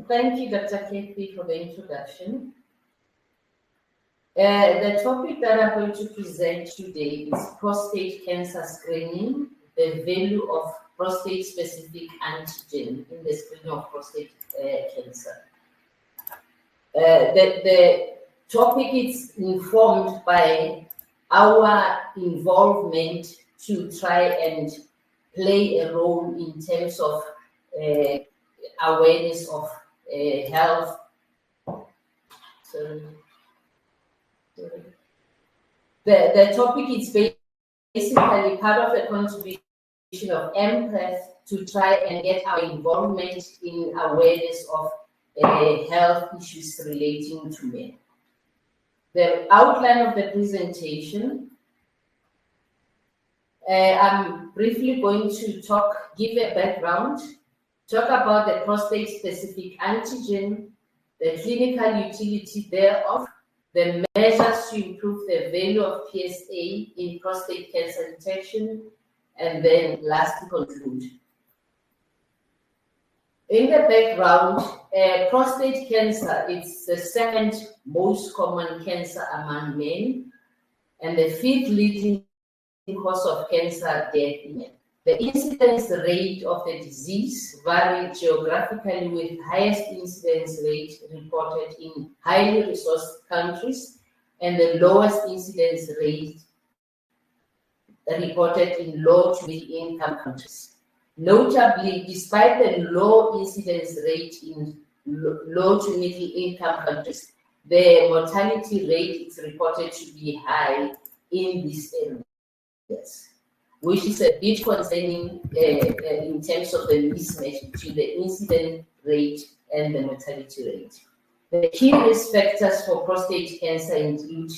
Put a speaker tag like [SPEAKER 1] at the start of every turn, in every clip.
[SPEAKER 1] Thank you, Dr. Kethi, for the introduction. The topic that I'm going to present today is prostate cancer screening, the value of prostate-specific antigen in the screening of prostate cancer. The topic is informed by our involvement to try and play a role in terms of awareness of health. The topic is basically part of the contribution of MPress to try and get our involvement in awareness of health issues relating to men. The outline of the presentation, I'm briefly going to give a background, talk about the prostate-specific antigen, the clinical utility thereof, the measures to improve the value of PSA in prostate cancer detection, and then lastly conclude. In the background, prostate cancer is the second most common cancer among men and the fifth leading cause of cancer death in men. The incidence rate of the disease varies geographically, with highest incidence rate reported in highly resourced countries and the lowest incidence rate reported in low to middle-income countries. Notably, despite the low incidence rate in low to middle-income countries, the mortality rate is reported to be high in these areas, which is a bit concerning in terms of the mismatch between the incidence rate and the mortality rate. The key risk factors for prostate cancer include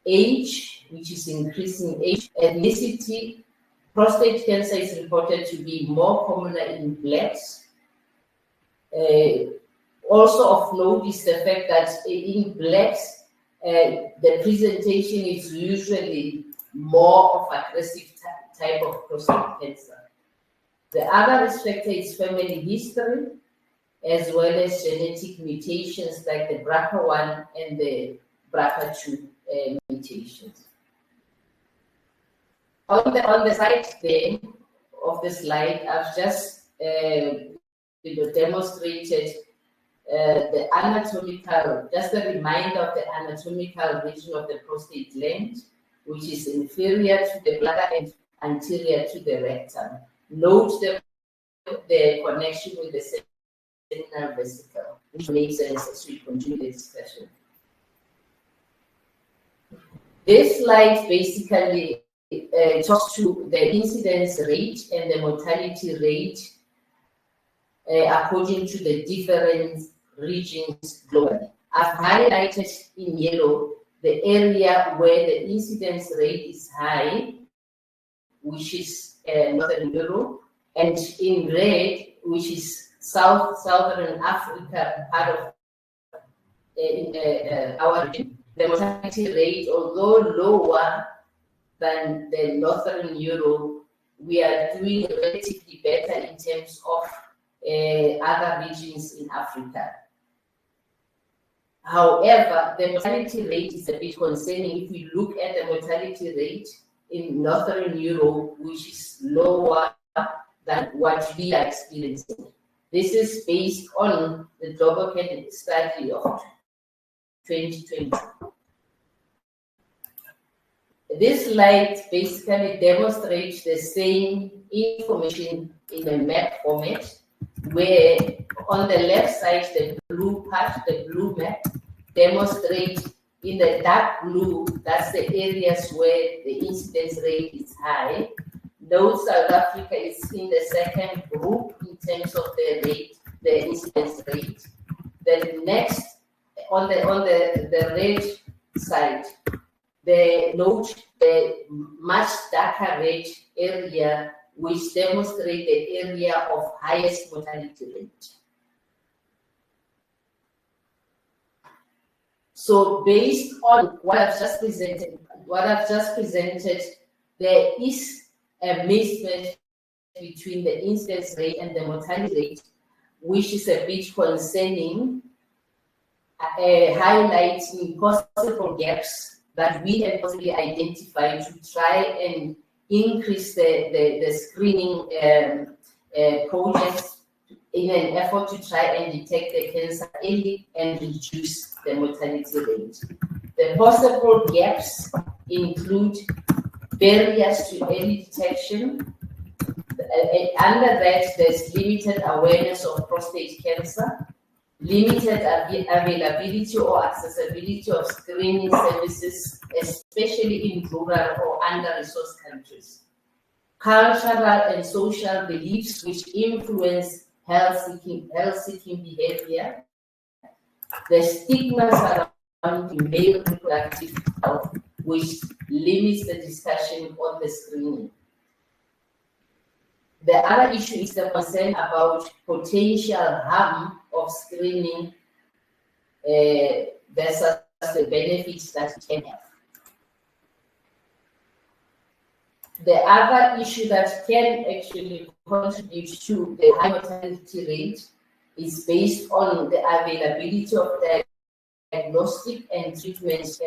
[SPEAKER 1] age, which is increasing age, ethnicity. Prostate cancer is reported to be more common in blacks. Also of note is the fact that in blacks, the presentation is usually more of aggressive type of prostate cancer. The other risk factor is family history, as well as genetic mutations like the BRCA1 and the BRCA2 mutations. On the side there of the slide, I've just demonstrated the anatomical, just a reminder of the anatomical region of the prostate gland, which is inferior to the bladder and anterior to the rectum. Note the connection with the seminal vesicle, which makes sense as we continue the discussion. This slide basically talks to the incidence rate and the mortality rate according to the different regions globally. I've highlighted in yellow the area where the incidence rate is high, which is Northern Europe, and in red, which is Southern Africa, part of our region. The mortality rate, although lower than the Northern Europe, we are doing relatively better in terms of other regions in Africa. However, the mortality rate is a bit concerning if we look at the mortality rate in Northern Europe, which is lower than what we are experiencing. This is based on the global study of 2020. This slide basically demonstrates the same information in a map format, where on the left side, the blue part, the blue map, demonstrates in the dark blue, that's the areas where the incidence rate is high. Note South Africa is in the second group in terms of the rate, the incidence rate. Then next, on the red side, note the much darker red area, which demonstrates the area of highest mortality rate. So based on what I've just presented, there is a mismatch between the incidence rate and the mortality rate, which is a bit concerning, highlighting possible gaps that we have possibly identified to try and increase the screening projects in an effort to try and detect the cancer early and reduce the mortality rate. The possible gaps include barriers to early detection. Under that, there's limited awareness of prostate cancer, limited availability or accessibility of screening services, especially in rural or under-resourced countries. Cultural and social beliefs which influence health-seeking behavior. The stigmas around male reproductive health, which limits the discussion on the screening. The other issue is the concern about potential harm of screening versus the benefits that it can have. The other issue that can actually contribute to the high mortality rate is based on the availability of diagnostic and treatment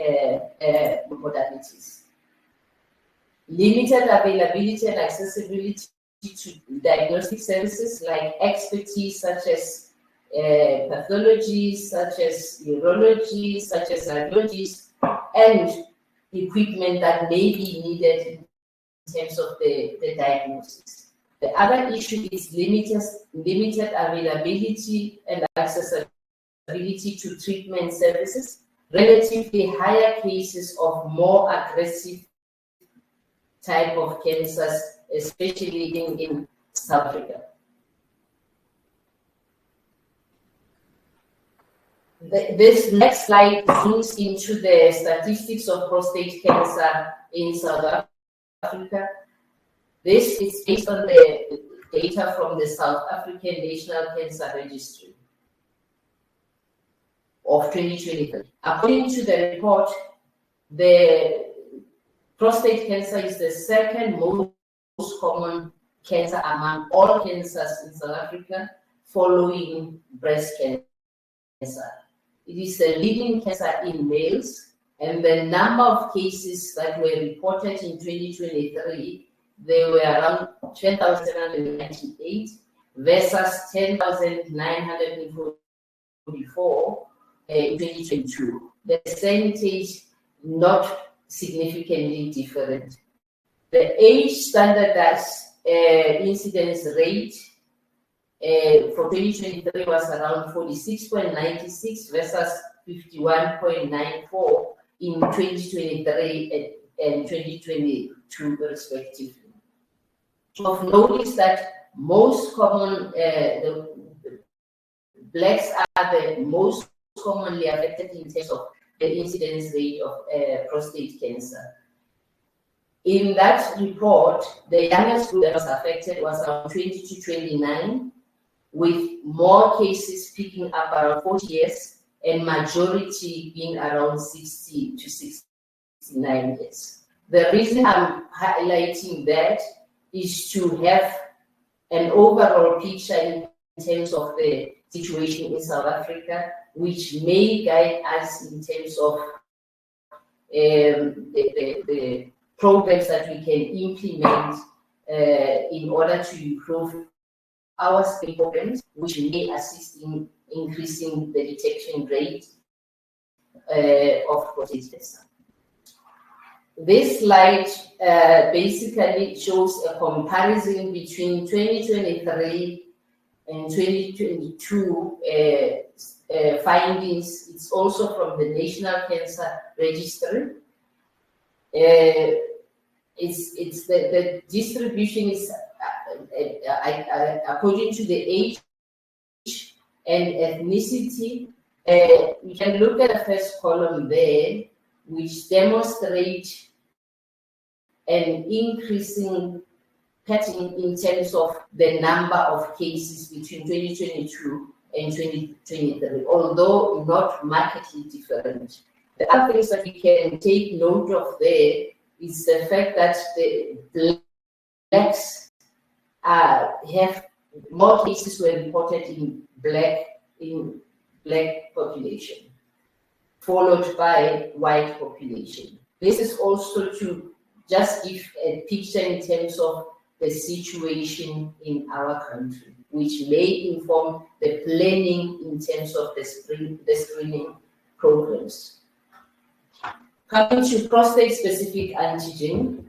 [SPEAKER 1] modalities. Limited availability and accessibility to diagnostic services like expertise such as pathology, such as urology, such as radiologies, and equipment that may be needed in terms of the diagnosis. The other issue is limited availability and accessibility to treatment services, relatively higher cases of more aggressive type of cancers, especially in South Africa. This next slide zooms into the statistics of prostate cancer in South Africa. This is based on the data from the South African National Cancer Registry of 2023. According to the report, the prostate cancer is the second most common cancer among all cancers in South Africa, following breast cancer. It is the leading cancer in males, and the number of cases that were reported in 2023, they were around 10,798 versus 10,944 in 2022. The percentage not significantly different. The age standardized incidence rate for 2023 was around 46.96 versus 51.94 in 2023 and 2022 respectively. Of note is that most common, the blacks are the most commonly affected in terms of the incidence rate of prostate cancer. In that report, the youngest group that was affected was around 20 to 29, with more cases picking up around 40 years and majority being around 60 to 69 years. The reason I'm highlighting that is to have an overall picture in terms of the situation in South Africa, which may guide us in terms of the programs that we can implement in order to improve our screening programs, which may assist in increasing the detection rate of prostate cancer. This slide basically shows a comparison between 2023 and 2022 findings. It's also from the National Cancer Registry. It's the distribution is according to the age and ethnicity. You can look at the first column there, which demonstrates an increasing pattern in terms of the number of cases between 2022 and 2023, although not markedly different. The other things that we can take note of there is the fact that the blacks have more cases were reported in black population, followed by white population. This is also to just give a picture in terms of the situation in our country, which may inform the planning in terms of the screening programs. Coming to prostate-specific antigen,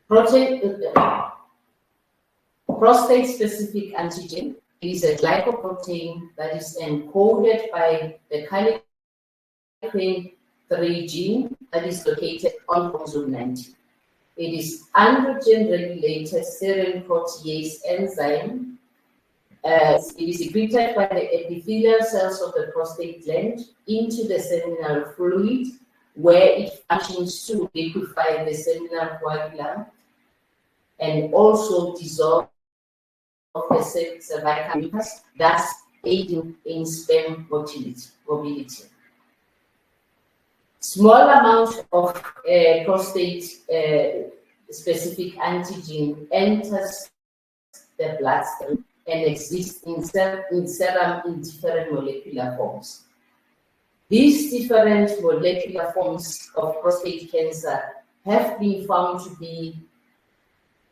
[SPEAKER 1] prostate-specific antigen is a glycoprotein that is encoded by the kallikrein 3 gene that is located on chromosome 90. It is androgen-regulated serine protease enzyme. It is secreted by the epithelial cells of the prostate gland into the seminal fluid, where it functions to liquefy the seminal coagulum and also dissolve the cervical mucus, thus aiding in sperm mobility. Small amount of prostate-specific antigen enters the bloodstream and exists in serum in different molecular forms. These different molecular forms of prostate cancer have been found to be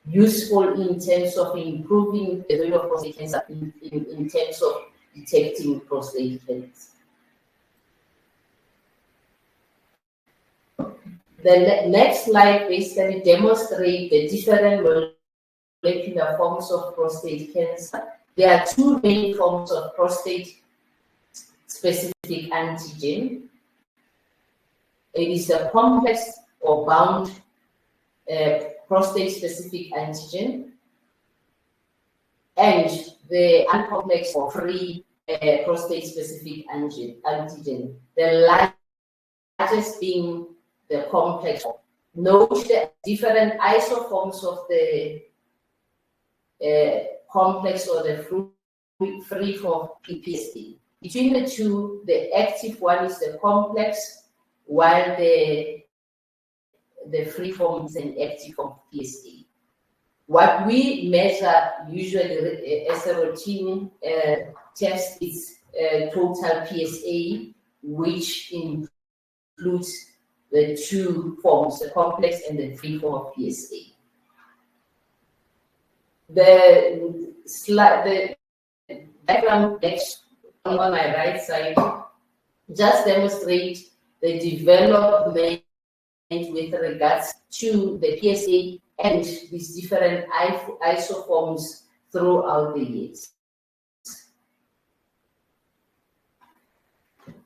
[SPEAKER 1] useful in terms of improving the rate of prostate cancer in terms of detecting prostate cancer. The next slide basically demonstrates the different molecular forms of prostate cancer. There are two main forms of prostate-specific antigen. It is a complex or bound prostate-specific antigen, and the uncomplex or free prostate-specific antigen. The largest being the complex. Note the different isoforms of the complex or the free form PSA. Between the two, the active one is the complex, while the free form is an active form PSA. What we measure usually as a routine test is total PSA, which includes the two forms, the complex and the free form of PSA. The diagram next on my right side just demonstrates the development with regards to the PSA and these different isoforms throughout the years.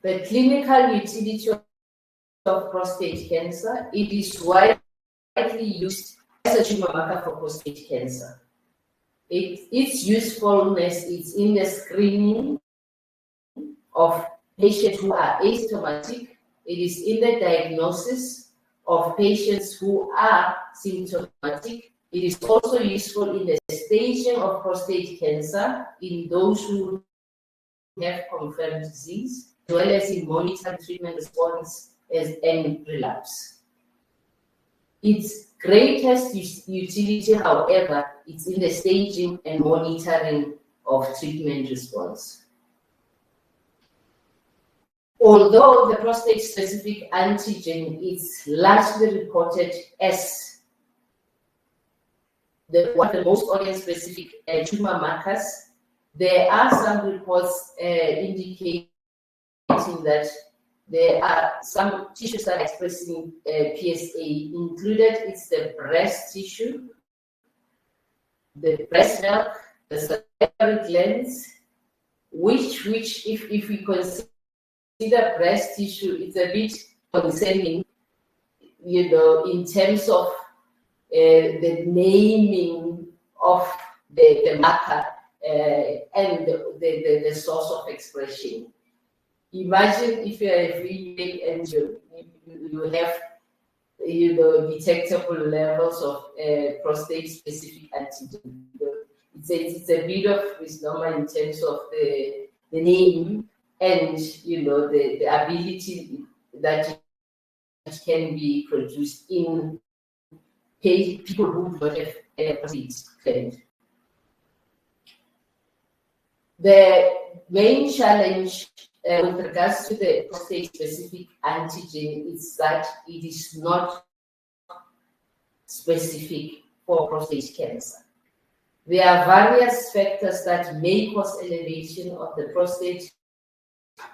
[SPEAKER 1] The clinical utility of prostate cancer, it is widely used as a tumor marker for prostate cancer. Its usefulness is in the screening of patients who are asymptomatic. It is in the diagnosis of patients who are symptomatic. It is also useful in the staging of prostate cancer in those who have confirmed disease, as well as in monitoring treatment response and relapse. Its greatest utility, however, is in the staging and monitoring of treatment response. Although the prostate-specific antigen is largely reported as one of the most organ-specific tumor markers, there are some reports indicating that there are some tissues that are expressing PSA. Included is the breast tissue, the breast milk, the salivary glands, which if we consider breast tissue, it's a bit concerning, in terms of the naming of the marker and the source of expression. Imagine if you are a female and you have detectable levels of prostate-specific antigen. It's a bit of misnomer in terms of the name and the ability that it can be produced in people who don't have prostate gland. The main challenge with regards to the prostate-specific antigen is that it is not specific for prostate cancer. There are various factors that may cause elevation of the prostate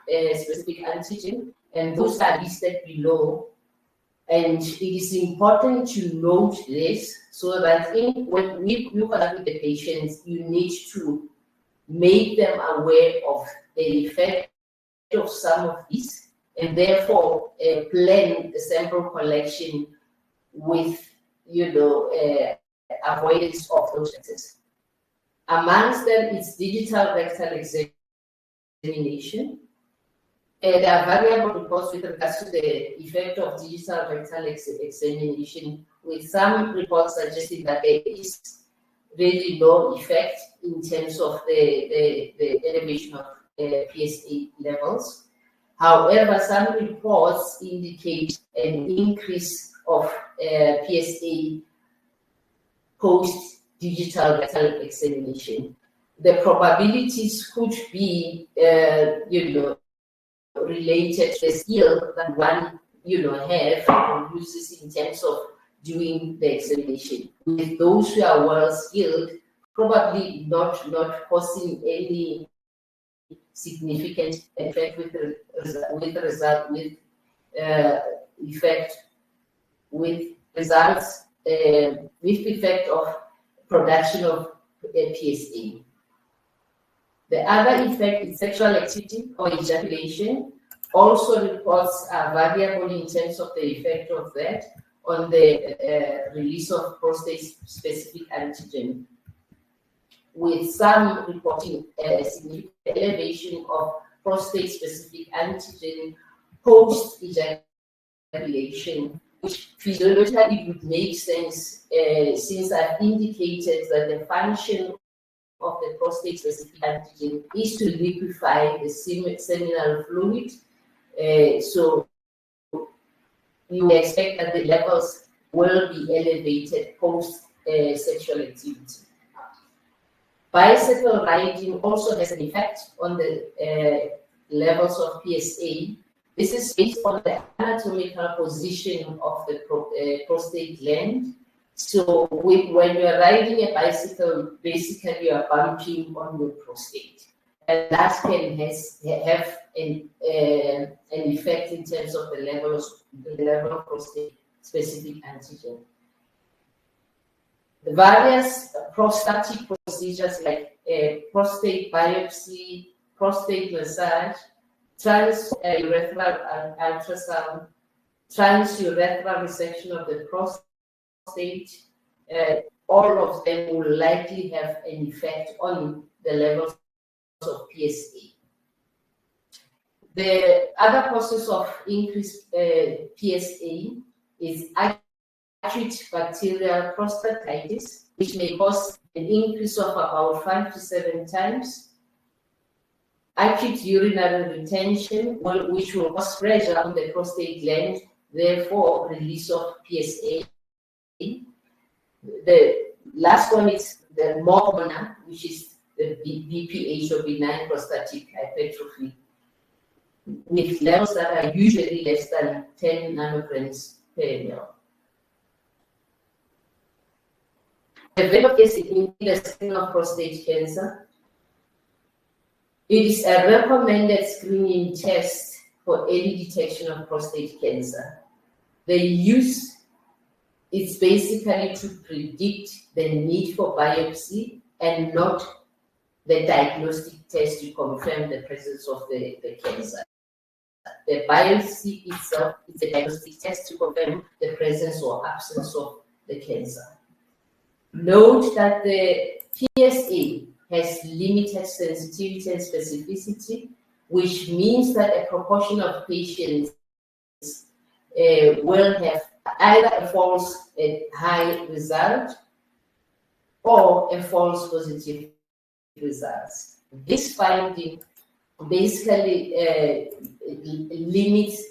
[SPEAKER 1] specific antigen, and those are listed below. And it is important to note this so that when you contact with the patients, you need to make them aware of the effect of some of these, and therefore plan the sample collection with, avoidance of those factors. Amongst them is digital rectal examination. There are variable reports with regards to the effect of digital rectal examination, with some reports suggesting that there is really no effect in terms of the elevation of PSA levels. However, some reports indicate an increase of PSA post-digital rectal examination. The probabilities could be, related to the skill that one, have or uses in terms of doing the examination. With those who are well skilled, probably not causing any significant effect with effect of production of PSA. The other effect is sexual activity or ejaculation. Also, reports are variable in terms of the effect of that on the release of prostate-specific antigen, with some reporting a significant elevation of prostate-specific antigen post-ejaculation, which physiologically would make sense since I've indicated that the function of the prostate-specific antigen is to liquefy the seminal fluid. So you expect that the levels will be elevated post-sexual activity. Bicycle riding also has an effect on the levels of PSA. This is based on the anatomical position of the prostate gland. So when you're riding a bicycle, basically you are bumping on your prostate. And that can have an effect in terms of the level of prostate-specific antigen. The various prostatic procedures like prostate biopsy, prostate massage, transurethral ultrasound, transurethral resection of the prostate, all of them will likely have an effect on the levels of PSA. The other causes of increased PSA is acute bacterial prostatitis, which may cause an increase of about 5 to 7 times. Acute urinary retention, which will cause pressure on the prostate gland, therefore release of PSA. The last one is the more common, which is the BPH or benign prostatic hypertrophy, with levels that are usually less than 10 nanograms per ml. Developed in the screening of prostate cancer. It is a recommended screening test for early detection of prostate cancer. The use is basically to predict the need for biopsy and not the diagnostic test to confirm the presence of the cancer. The biopsy itself is a diagnostic test to confirm the presence or absence of the cancer. Note that the PSA has limited sensitivity and specificity, which means that a proportion of patients will have either a false high result or a false positive result. This finding basically limits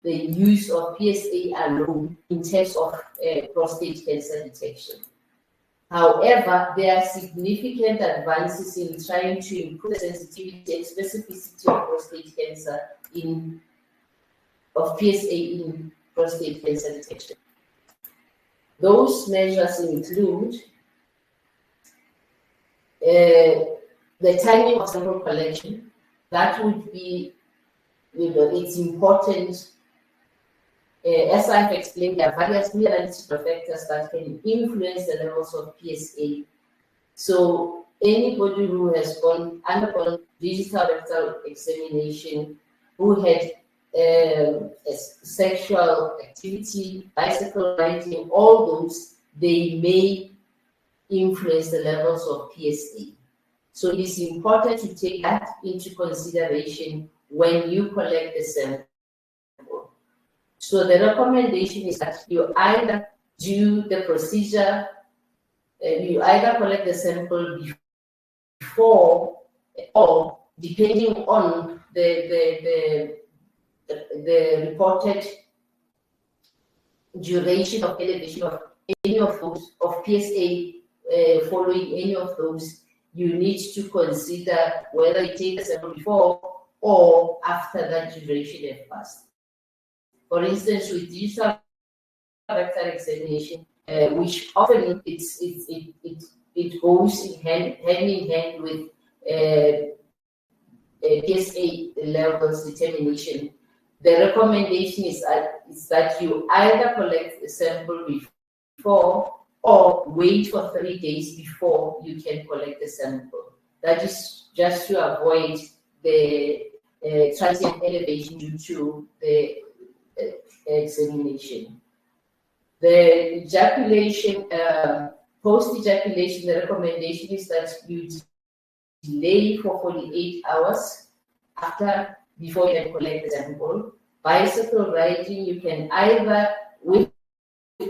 [SPEAKER 1] the use of PSA alone in terms of prostate cancer detection. However, there are significant advances in trying to improve the sensitivity and specificity of prostate cancer of PSA in prostate cancer detection. Those measures include the timing of sample collection. That would be, it's important. As I've explained, there are various analytical factors that can influence the levels of PSA. So anybody who has undergone digital rectal examination, who had sexual activity, bicycle riding, all those, they may influence the levels of PSA. So it is important to take that into consideration when you collect the sample. So the recommendation is that you either do the procedure, you either collect the sample before, or depending on the reported duration of elevation of any of those, of PSA following any of those, you need to consider whether you take the sample before or after that duration has passed. For instance, with digital rectal examination, which often it goes hand in hand with PSA levels determination. The recommendation is that you either collect the sample before or wait for 3 days before you can collect the sample. That is just to avoid the transient elevation due to the examination. The ejaculation, post-ejaculation, the recommendation is that you delay for 48 hours before you can collect the sample. Bicycle riding, you can either, with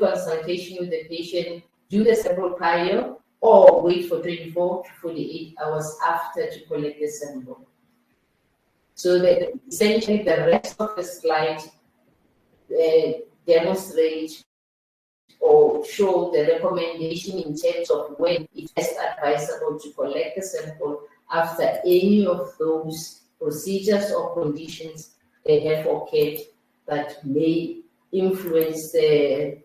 [SPEAKER 1] consultation with the patient, do the sample prior or wait for 24 to 48 hours after to collect the sample. So that essentially the rest of the slide demonstrate or show the recommendation in terms of when it's best advisable to collect the sample after any of those procedures or conditions they have occurred that may influence the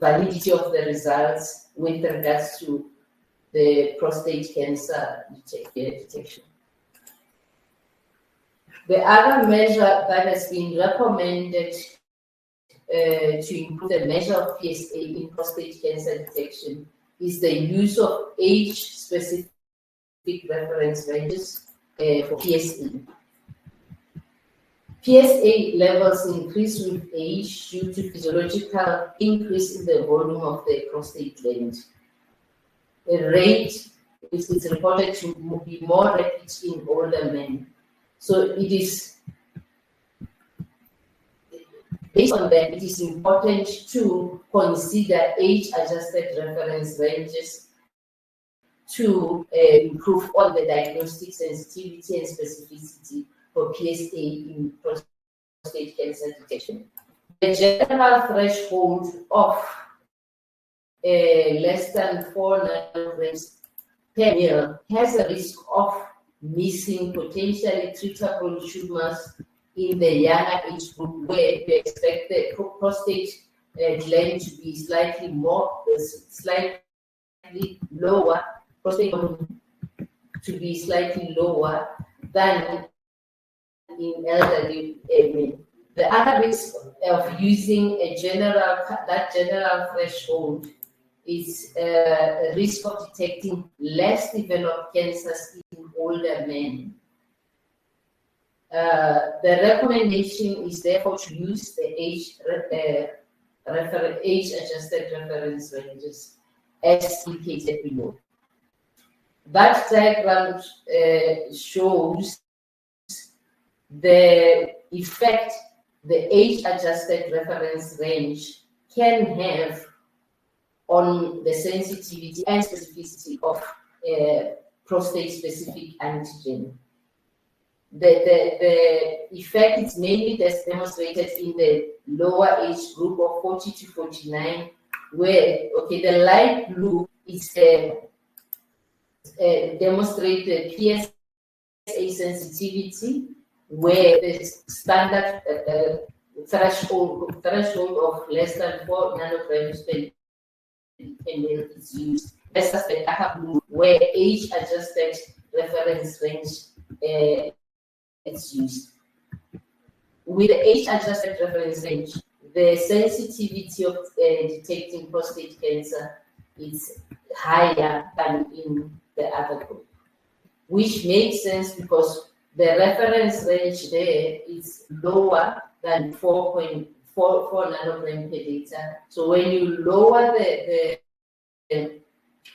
[SPEAKER 1] validity of the results with regards to the prostate cancer detection. The other measure that has been recommended to improve the measure of PSA in prostate cancer detection is the use of age-specific reference ranges for PSA. PSA levels increase with age due to physiological increase in the volume of the prostate gland. The rate is reported to be more rapid in older men. So it is, based on that, it is important to consider age-adjusted reference ranges to improve on the diagnostic sensitivity and specificity for PSA in prostate cancer detection. The general threshold of less than 4 nanograms per ml has a risk of missing potentially treatable tumors in the younger age group, where we expect the prostate gland to be slightly lower, prostate to be slightly lower than in elderly men. The other risk of using that general threshold is a risk of detecting less developed cancers in older men. The recommendation is therefore to use the age-adjusted reference ranges as indicated below. That diagram shows the effect the age-adjusted reference range can have on the sensitivity and specificity of prostate-specific antigen. The effect is mainly demonstrated in the lower age group of 40 to 49, where, the light blue is demonstrate the PSA sensitivity, where the standard threshold of less than 4 nanograms per ml is used, versus the darker blue, where age-adjusted reference range is used. With the age-adjusted reference range, the sensitivity of detecting prostate cancer is higher than in the other group, which makes sense because the reference range there is lower than 4.4 nanogram per liter. So when you lower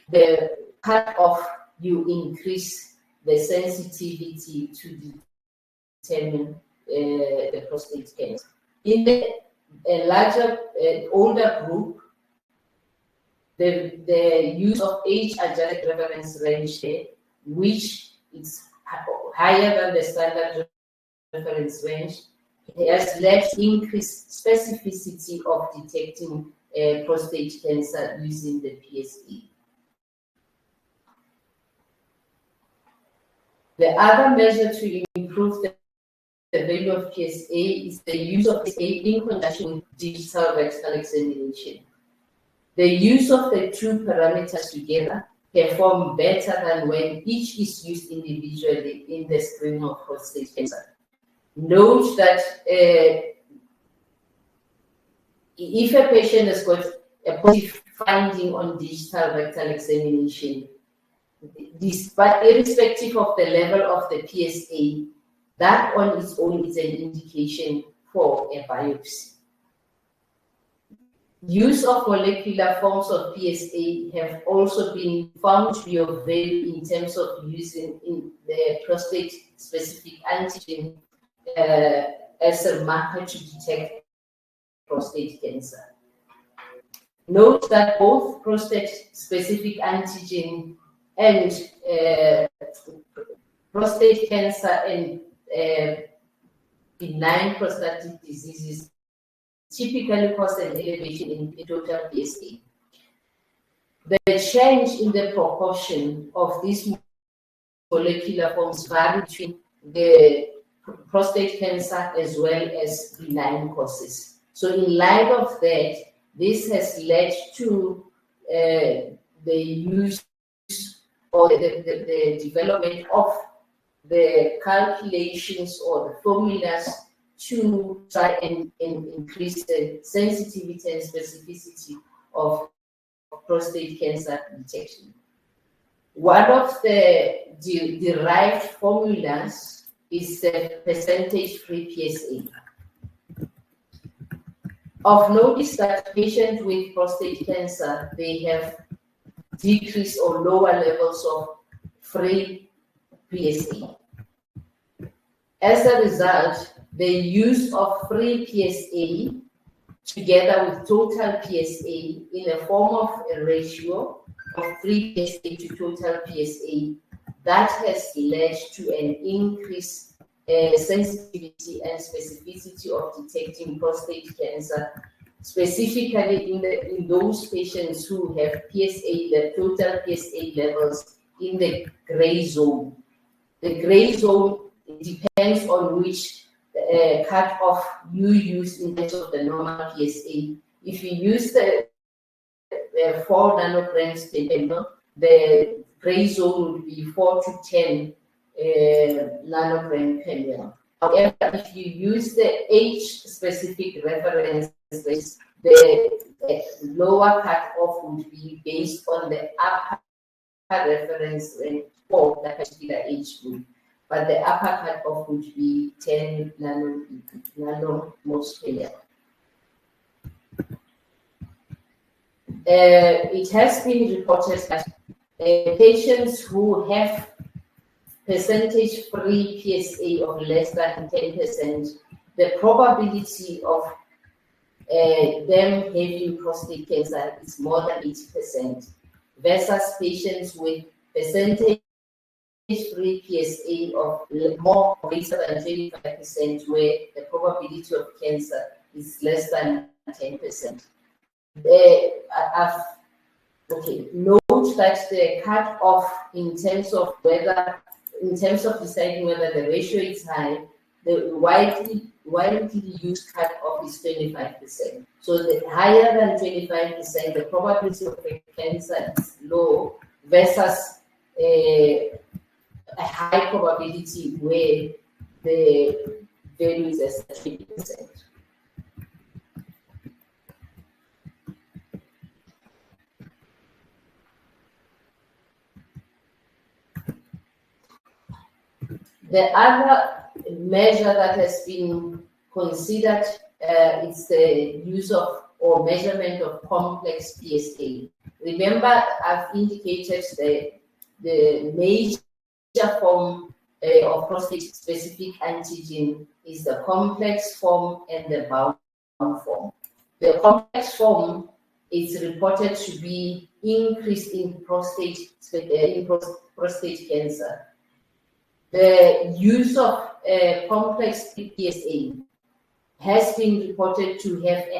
[SPEAKER 1] the cutoff, you increase the sensitivity to determine the prostate cancer. In the larger, older group, the use of age-adjusted reference range there, which is higher than the standard reference range, has led to increased specificity of detecting prostate cancer using the PSA. The other measure to improve the value of PSA is the use of PSA in conjunction with digital rectal examination. The use of the two parameters together perform better than when each is used individually in the screening of prostate cancer. Note that if a patient has got a positive finding on digital rectal examination, but irrespective of the level of the PSA, that on its own is an indication for a biopsy. Use of molecular forms of PSA have also been found to be of value in terms of using in the prostate-specific antigen as a marker to detect prostate cancer. Note that both prostate-specific antigen and prostate cancer and benign prostatic diseases typically cause an elevation in the total PSA. The change in the proportion of these molecular forms vary between the prostate cancer as well as benign causes. So in light of that, this has led to the use or the development of the calculations or the formulas to try and increase the sensitivity and specificity of prostate cancer detection. One of the derived formulas is the percentage-free PSA. Of note is that patients with prostate cancer, they have decreased or lower levels of free PSA. As a result, the use of free PSA together with total PSA in a form of a ratio of free PSA to total PSA, that has led to an increased sensitivity and specificity of detecting prostate cancer, specifically in those patients who have PSA, the total PSA levels in the gray zone. The gray zone depends on which cutoff you use in terms of the normal PSA. If you use the 4 nanograms per ml, the gray zone would be 4 to 10 nanogram per ml. However, if you use the age-specific reference, the lower cutoff would be based on the upper reference range for that particular age group, but the upper cutoff would be 10 nanomoles per ml. It has been reported that patients who have percentage-free PSA of less than 10%, the probability of them having prostate cancer is more than 80%, versus patients with percentage free PSA of more greater than 25%, where the probability of cancer is less than 10%. Note that the cutoff in terms of deciding whether the ratio is high, the widely used cutoff is 25%. So the higher than 25%, the probability of cancer is low versus a high probability where the value is at 20%. The other measure that has been considered is the use of or measurement of complex PSA. Remember, I've indicated the major form of prostate-specific antigen is the complex form and the bound form. The complex form is reported to be increased in prostate cancer. The use of complex PSA has been reported to have a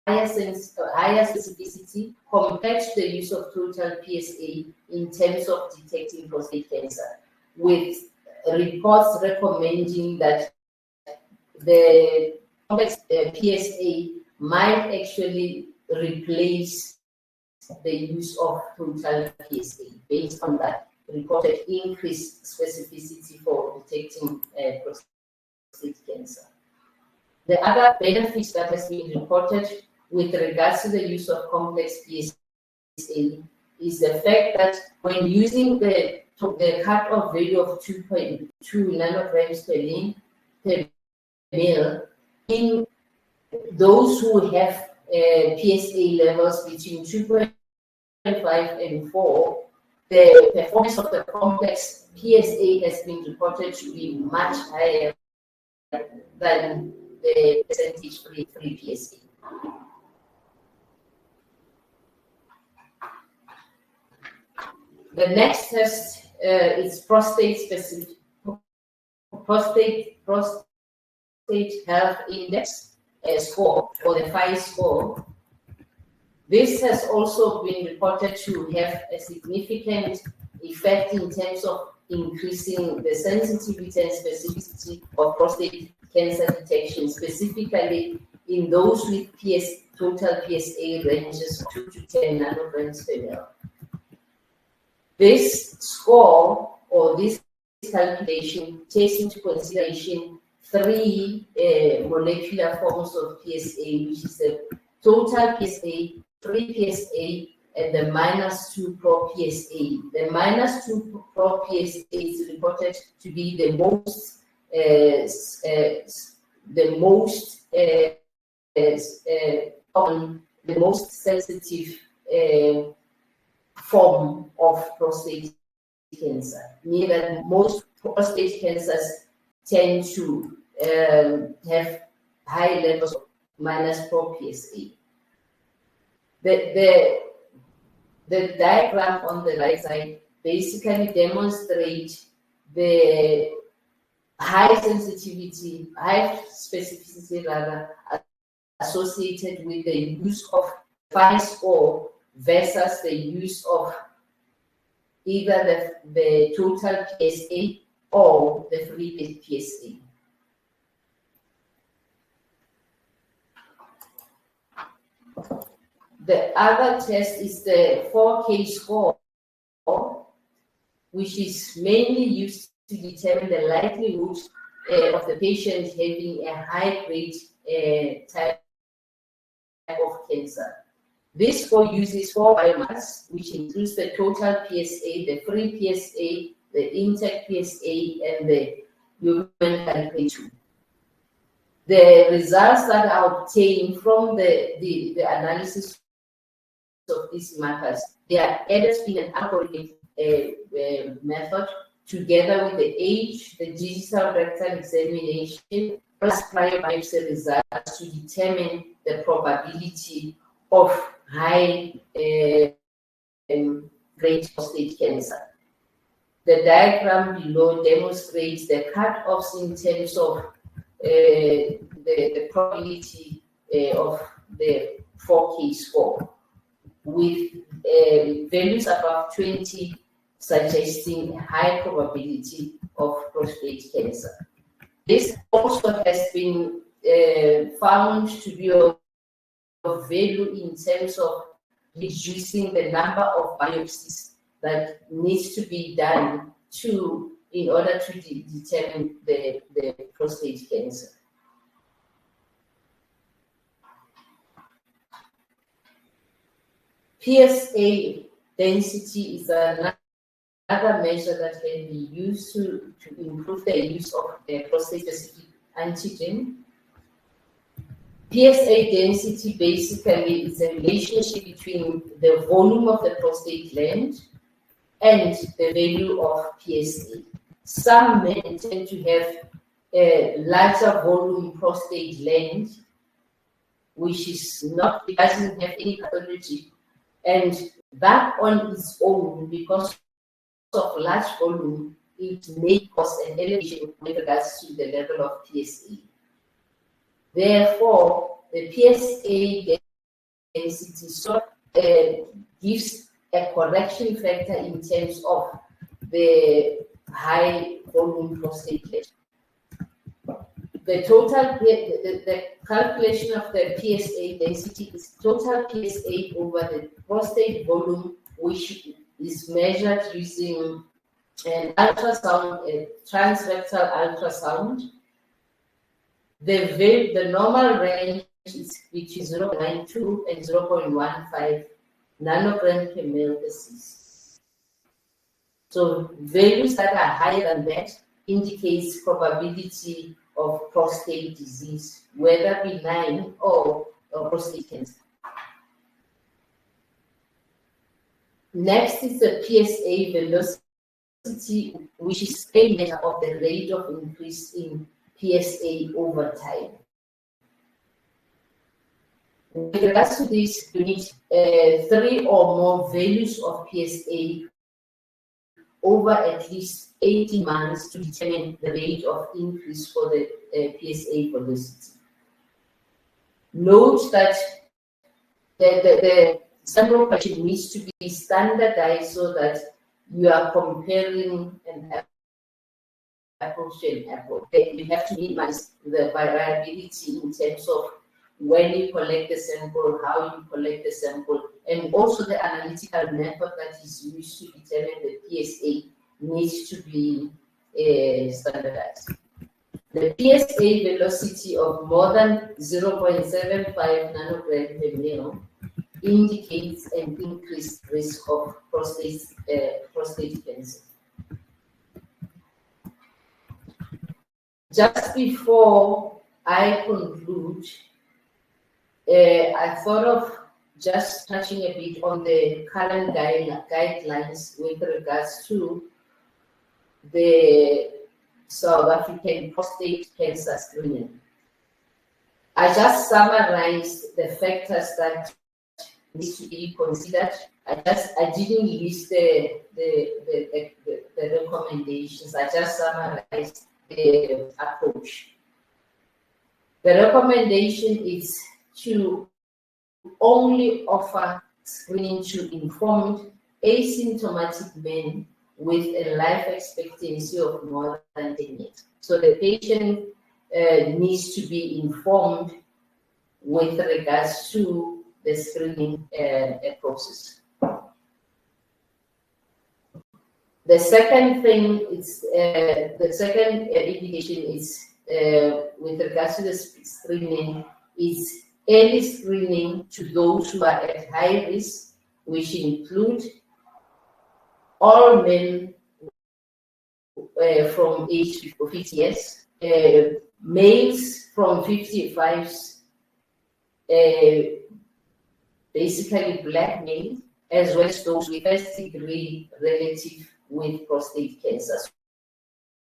[SPEAKER 1] higher specificity compared to the use of total PSA in terms of detecting prostate cancer, with reports recommending that the complex PSA might actually replace the use of total PSA based on that reported increased specificity for detecting prostate cancer. The other benefits that has been reported with regards to the use of complex PSA is the fact that when using the cutoff value of 2.2 nanograms per ml, in those who have PSA levels between 2.5 and 4, the performance of the complex PSA has been reported to be much higher than the percentage-free PSA. The next test is prostate-specific prostate health index score, or the PHI score. This has also been reported to have a significant effect in terms of increasing the sensitivity and specificity of prostate cancer detection, specifically in those with total PSA ranges of 2 to 10 nanograms per ml. This score, or this calculation, takes into consideration 3 molecular forms of PSA, which is the total PSA, free PSA, and the -2 pro-PSA. The -2 pro-PSA is reported to be the most sensitive form of prostate cancer, meaning that most prostate cancers tend to have high levels of -pro-PSA. The diagram on the right side basically demonstrates the high sensitivity, high specificity rather, associated with the use of PHI score versus the use of either the total PSA or the free PSA. The other test is the 4K score, which is mainly used to determine the likelihood of the patient having a high-grade type of cancer. This score uses 4 biomarkers, which includes the total PSA, the free PSA, the intact PSA, and the human calculation. The results that are obtained from the analysis of these markers, they are added in an algorithmic method together with the age, the digital rectal examination, plus prior biopsy results to determine the probability of high grade prostate cancer. The diagram below demonstrates the cutoffs in terms of the probability of the 4K score, with values above 20 suggesting a high probability of prostate cancer. This also has been found to be of value in terms of reducing the number of biopsies that needs to be done in order to determine the prostate cancer. PSA density is another measure that can be used to improve the use of the prostate-specific antigen. PSA density basically is a relationship between the volume of the prostate gland and the value of PSA. Some men tend to have a larger volume prostate gland, which doesn't have any pathology, and that on its own, because of large volume, it may cause an elevation with regards to the level of PSA. Therefore, the PSA density gives a correction factor in terms of the high volume prostate gland. The calculation of the PSA density is total PSA over the prostate volume, which is measured using an ultrasound, a transrectal ultrasound. The normal range is between 0.92 and 0.15 nanogram per ml/cc. So values that are higher than that indicates probability of prostate disease, whether benign or prostate cancer. Next is the PSA velocity, which is a measure of the rate of increase in PSA over time. With regards to this, you need 3 or more values of PSA over at least 18 months to determine the rate of increase for the PSA velocity. Note that the sample question needs to be standardized so that you are comparing an apple to an apple. You have to minimize the variability in terms of when you collect the sample, how you collect the sample, and also the analytical method that is used to determine the PSA needs to be standardized. The PSA velocity of more than 0.75 nanogram per ml indicates an increased risk of prostate cancer. Just before I conclude, I thought of just touching a bit on the current guidelines with regards to the South African prostate cancer screening. I just summarized the factors that need to be considered. I didn't list the recommendations. I just summarized the approach. The recommendation is to only offer screening to informed asymptomatic men with a life expectancy of more than 10 years. So the patient needs to be informed with regards to the screening process. The second thing is the second indication is with regards to the screening is early screening to those who are at high risk, which include all men from age 50 years, males from 55, basically black males, as well as those with first-degree relative with prostate cancer.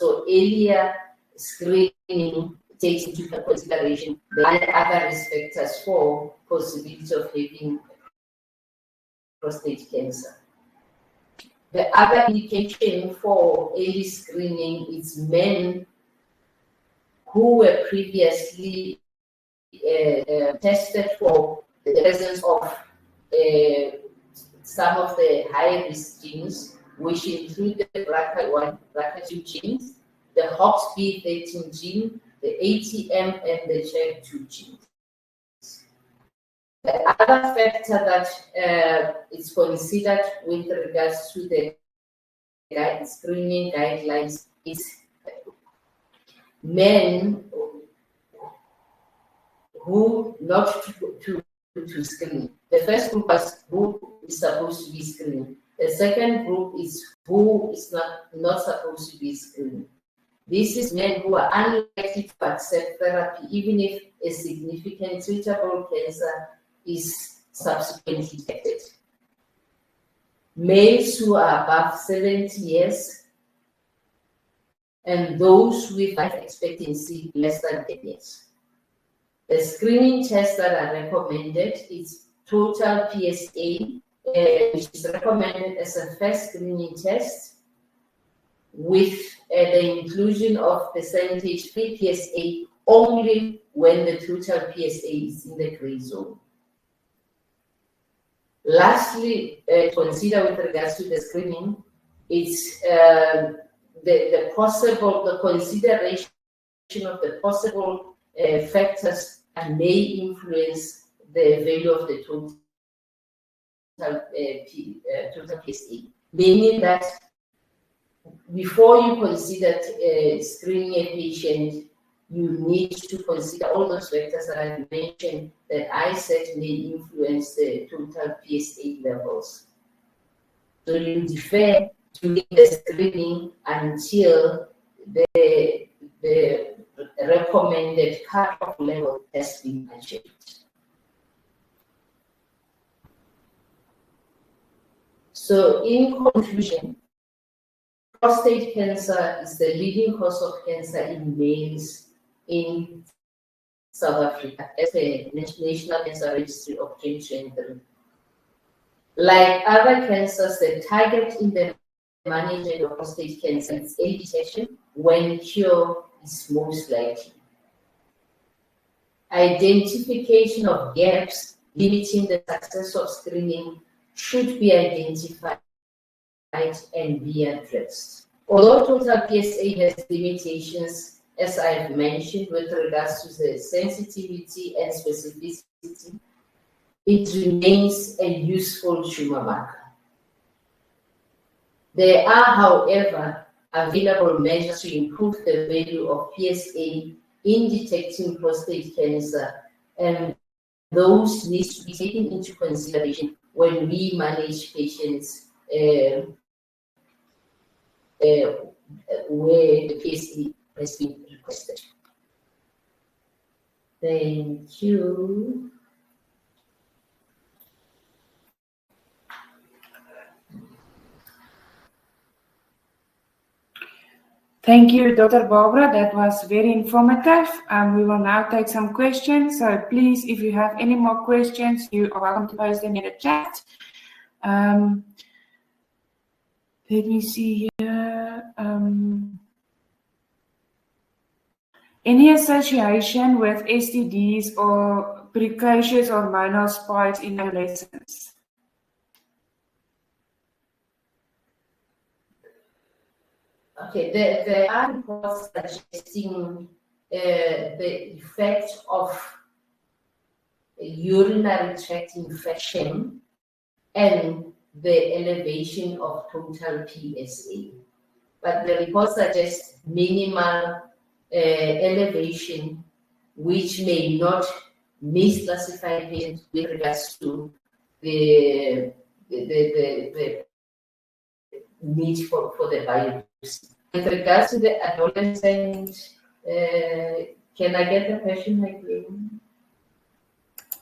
[SPEAKER 1] So earlier screening takes into consideration the other risk factors for possibility of having prostate cancer. The other indication for early screening is men who were previously tested for the presence of some of the high-risk genes, which include the BRCA1, BRCA2 genes, the HOXB13 gene, the ATM, and the CHEK2 genes. The other factor that is considered with regards to the screening guidelines is men who not to screen. The first group is who is supposed to be screened. The second group is who is not supposed to be screened. This is men who are unlikely to accept therapy even if a significant treatable cancer is subsequently detected. Males who are above 70 years and those with life expectancy less than 10 years. The screening tests that are recommended is total PSA, which is recommended as a first screening test with the inclusion of percentage-free PSA only when the total PSA is in the gray zone. Lastly, consider with regards to the screening, it's the consideration of the possible factors that may influence the value of the total PSA, meaning that before you consider screening a patient, you need to consider all those factors that I mentioned that I said may influence the total PSA levels. So you defer to the screening until the recommended cutoff level has been achieved. So in conclusion, prostate cancer is the leading cause of cancer in males in South Africa as a National Cancer Registry of 2023. Like other cancers, the target in the management of prostate cancer is early detection when cure is most likely. Identification of gaps limiting the success of screening should be identified and be addressed. Although total PSA has limitations, as I've mentioned, with regards to the sensitivity and specificity, it remains a useful tumor marker. There are, however, available measures to improve the value of PSA in detecting prostate cancer, and those need to be taken into consideration when we manage patients where the PSA has been requested. Thank you.
[SPEAKER 2] Thank you, Dr. Barbara. That was very informative. We will now take some questions. So please, if you have any more questions, you are welcome to post them in the chat. Let me see here. Any association with STDs or precocious hormonal spikes in adolescents?
[SPEAKER 1] Okay, there are reports suggesting the effect of urinary tract infection and the elevation of total PSA. But the report suggests minimal elevation, which may not misclassify patients with regards to the need for the biopsy. With regards to the adolescent, can I get the question again?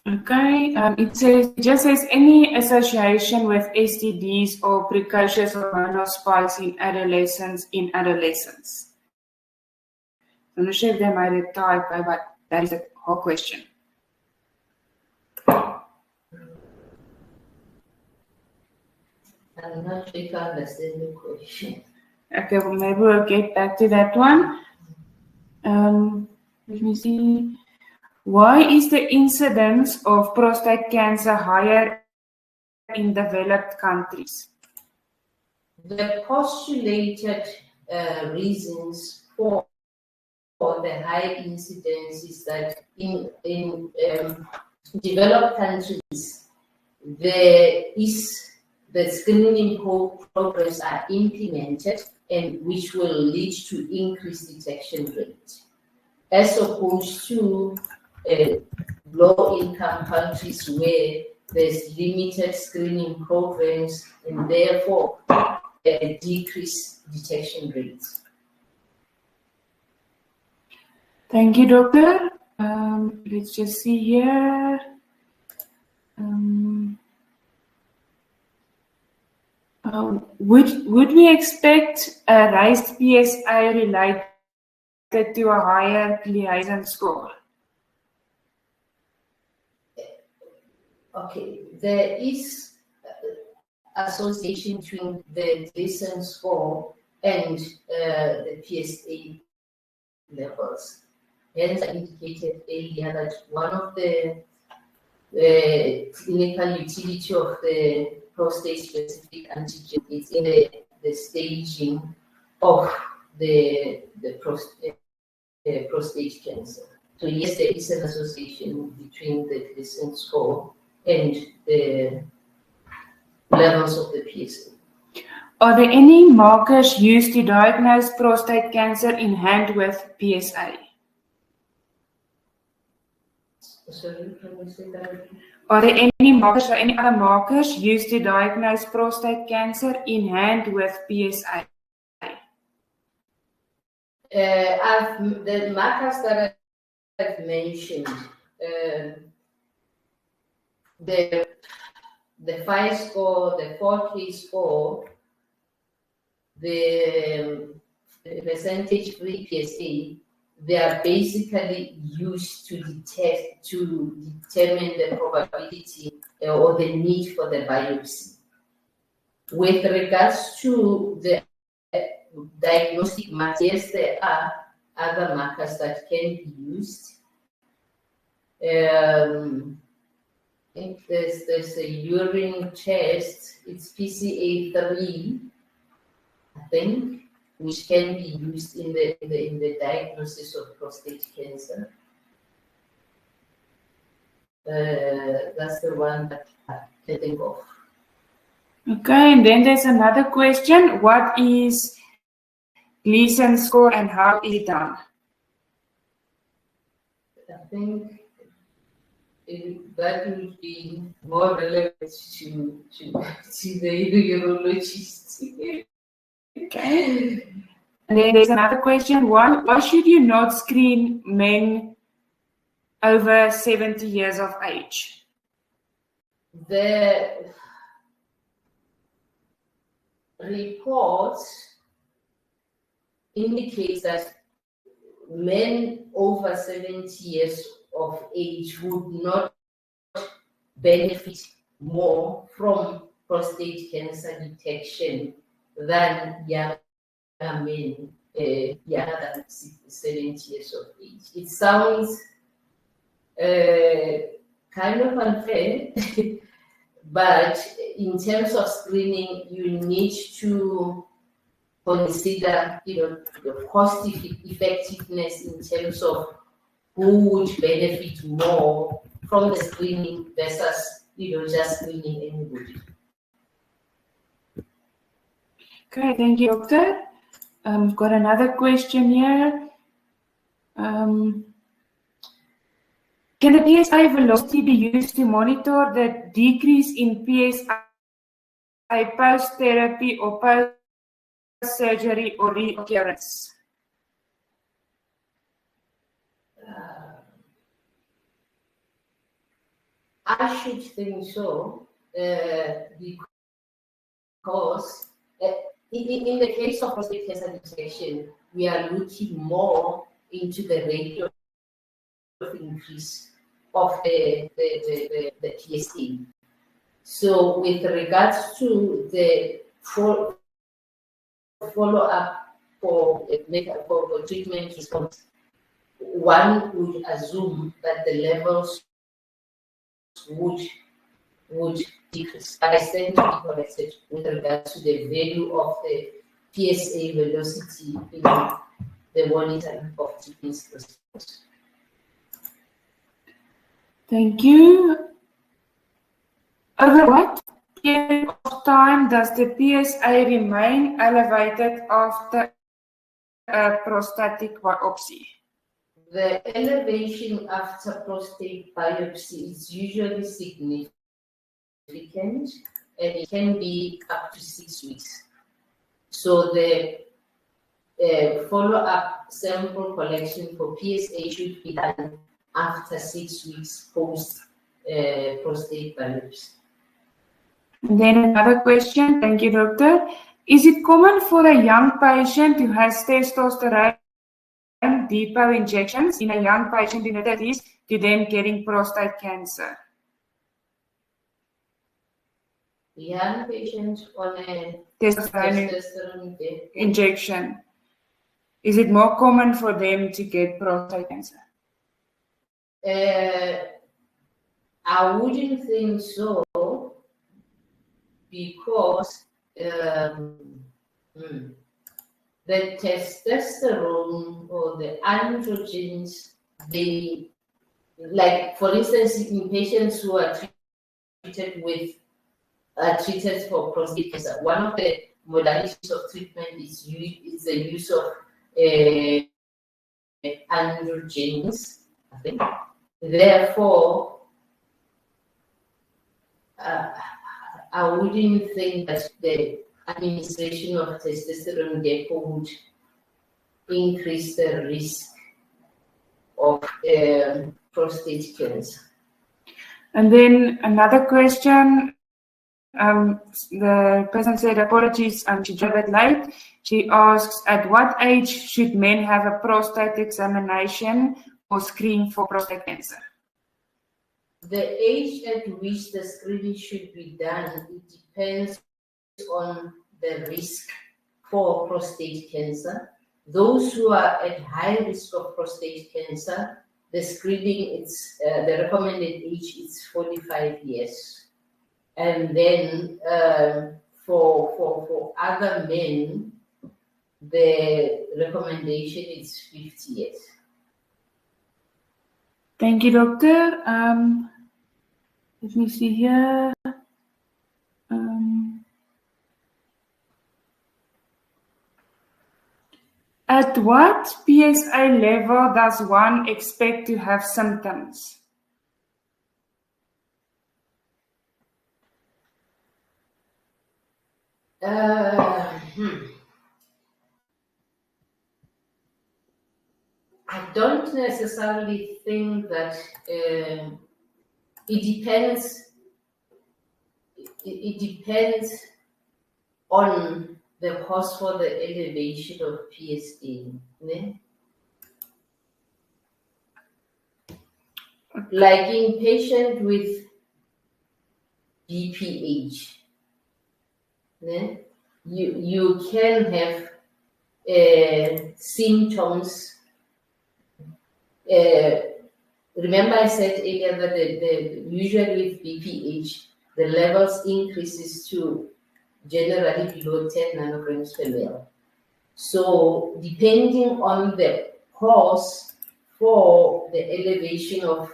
[SPEAKER 2] Okay, it just says any association with STDs or precocious hormonal spikes in adolescents. I'm not sure if they made a typo, but that is the whole question.
[SPEAKER 1] I'm not sure if I understand the question.
[SPEAKER 2] Okay, well, maybe we'll get back to that one. Let me see. Why is the incidence of prostate cancer higher in developed countries?
[SPEAKER 1] The postulated reasons for the high incidence is that in developed countries, the screening programs are implemented and which will lead to increased detection rate, as opposed to low-income countries where there's limited screening programs and therefore decreased detection rates.
[SPEAKER 2] Thank you, Doctor. Let's just see here. Would we expect a raised PSA related to a higher Gleason score?
[SPEAKER 1] Okay, there is association between the Gleason score and the PSA levels. Hence, I indicated earlier that one of the clinical utility of the prostate-specific antigen is in the staging of the prostate cancer. So yes, there is an association between the Gleason score and the levels of the PSA.
[SPEAKER 2] Are there any markers used to diagnose prostate cancer in hand with PSA?
[SPEAKER 1] Sorry, can you say that again?
[SPEAKER 2] Are there any markers or any other markers used to diagnose prostate cancer in hand with PSA?
[SPEAKER 1] The markers that I've mentioned, the 5 score, the 4K score, the percentage free PSA, they are basically used to determine the probability or the need for the biopsy. With regards to the diagnostic markers, yes, there are other markers that can be used. I think there's a urine test, it's PCA3, I think, which can be used in the diagnosis of prostate cancer. That's the one that I can think of.
[SPEAKER 2] Okay, and then there's another question. What is Gleason score and how is it done?
[SPEAKER 1] I think that would be more relevant to the urologist.
[SPEAKER 2] Okay. And then there's another question. Why should you not screen men over 70 years of age?
[SPEAKER 1] The report indicates that men over 70 years of age would not benefit more from prostate cancer detection than younger men younger than 70 years of age. It sounds kind of unfair, but in terms of screening, you need to consider, the cost effectiveness in terms of who would benefit more from the screening versus, just screening anybody.
[SPEAKER 2] Okay, thank you, Doctor. Got another question here. Can the PSA velocity be used to monitor the decrease in PSA post-therapy or post-surgery or reoccurrence?
[SPEAKER 1] I should think so, because in the case of prostate cancer detection, we are looking more into the rate of increase of the PSA. So with regards to the follow-up for treatment response, one would assume that the levels would decrease. I stand to be corrected with regards to the value of the PSA velocity in the monitoring of treatment response.
[SPEAKER 2] Thank you. Over what period of time does the PSA remain elevated after a prostatic biopsy?
[SPEAKER 1] The elevation after prostate biopsy is usually significant, and it can be up to 6 weeks. So the follow-up sample collection for PSA should be done after 6 weeks post prostate biopsy.
[SPEAKER 2] And then another question, thank you, doctor. Is it common for a young patient who has testosterone depot injections in a young patient in the 30s to then getting prostate cancer?
[SPEAKER 1] Young patient on a
[SPEAKER 2] testosterone injection. Is it more common for them to get prostate cancer?
[SPEAKER 1] I wouldn't think so, because the testosterone or the androgens, they, like for instance, in patients who are treated for prostate cancer, one of the modalities of treatment is the use of androgens, I think. Therefore, I wouldn't think that the administration of testosterone depot would increase the risk of prostate cancer.
[SPEAKER 2] And then another question. The person said, apologies, she joined a bit late. She asks, at what age should men have a prostate examination or screen for prostate cancer?
[SPEAKER 1] The age at which the screening should be done, it depends on the risk for prostate cancer. Those who are at high risk of prostate cancer, the screening, the recommended age is 45 years. And then for other men, the recommendation is 50 years.
[SPEAKER 2] Thank you, doctor. Let me see here. At what PSA level does one expect to have symptoms?
[SPEAKER 1] I don't necessarily think that it depends. It depends on the cause for the elevation of PSA. Ne? Like in patient with BPH, ne? You can have symptoms. Remember I said earlier that usually with BPH, the levels increases to generally below 10 nanograms per ml. So depending on the cause for the elevation of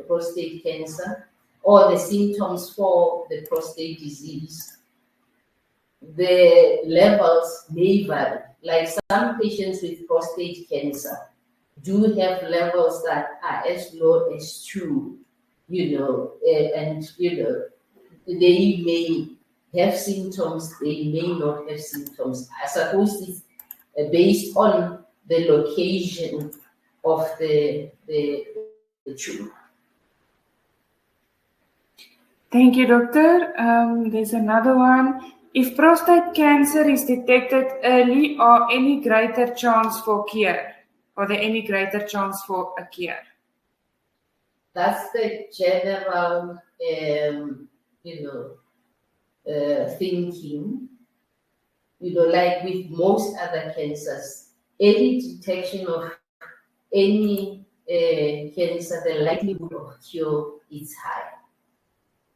[SPEAKER 1] prostate cancer or the symptoms for the prostate disease, the levels may vary. Like some patients with prostate cancer do have levels that are as low as 2, and they may have symptoms, they may not have symptoms. I suppose it's based on the location of the tumor.
[SPEAKER 2] Thank you, doctor. There's another one. If prostate cancer is detected early, are any greater chance for cure? Are there any greater chance for a cure?
[SPEAKER 1] That's the general thinking, like with most other cancers, early detection of any cancer, the likelihood of cure is high.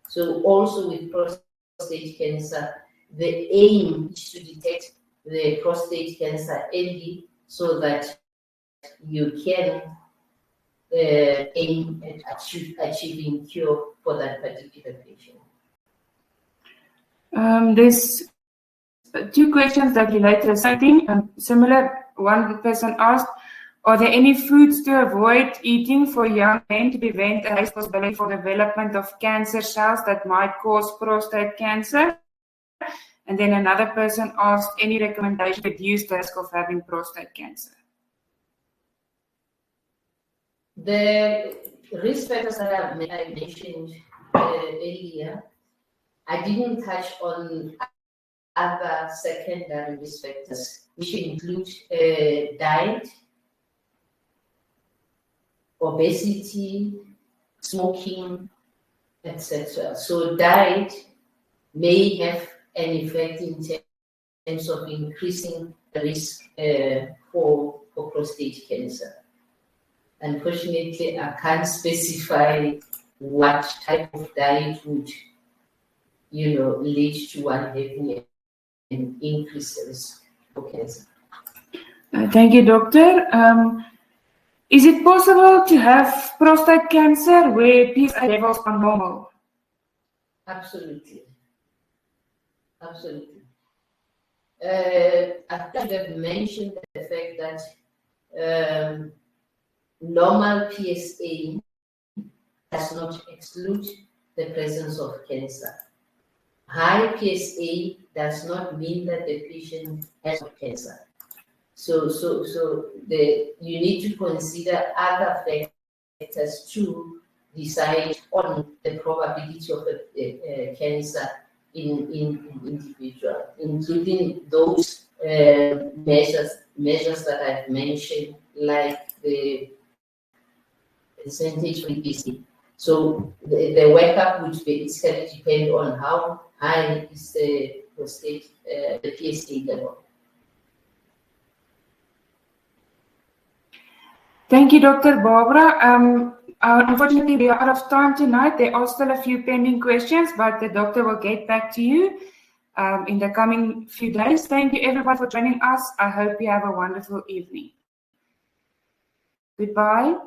[SPEAKER 1] So also with prostate cancer, the aim is to detect the prostate cancer early so that you can aim at achieving cure for that particular patient.
[SPEAKER 2] There's two questions that relate to the same thing. Similar, one person asked, are there any foods to avoid eating for young men to prevent a high possibility for development of cancer cells that might cause prostate cancer? And then another person asked, any recommendation to reduce the risk of having prostate cancer?
[SPEAKER 1] The risk factors that I mentioned earlier, I didn't touch on other secondary risk factors, which include diet, obesity, smoking, etc. So diet may have an effect in terms of increasing the risk for prostate cancer. Unfortunately, I can't specify what type of diet would, lead to one having an increased risk for cancer.
[SPEAKER 2] Thank you, doctor. Is it possible to have prostate cancer where PSA levels are normal?
[SPEAKER 1] Absolutely. Absolutely. I think I've mentioned the fact that normal PSA does not exclude the presence of cancer. High PSA does not mean that the patient has cancer. So you need to consider other factors to decide on the probability of a cancer in individual, including those measures that I've mentioned, like the percentage PSA. So the workup would basically depend on how high is the prostate, the PSA level.
[SPEAKER 2] Thank you, Dr. Barbara. Unfortunately, we are out of time tonight. There are still a few pending questions, but the doctor will get back to you in the coming few days. Thank you, everyone, for joining us. I hope you have a wonderful evening. Goodbye.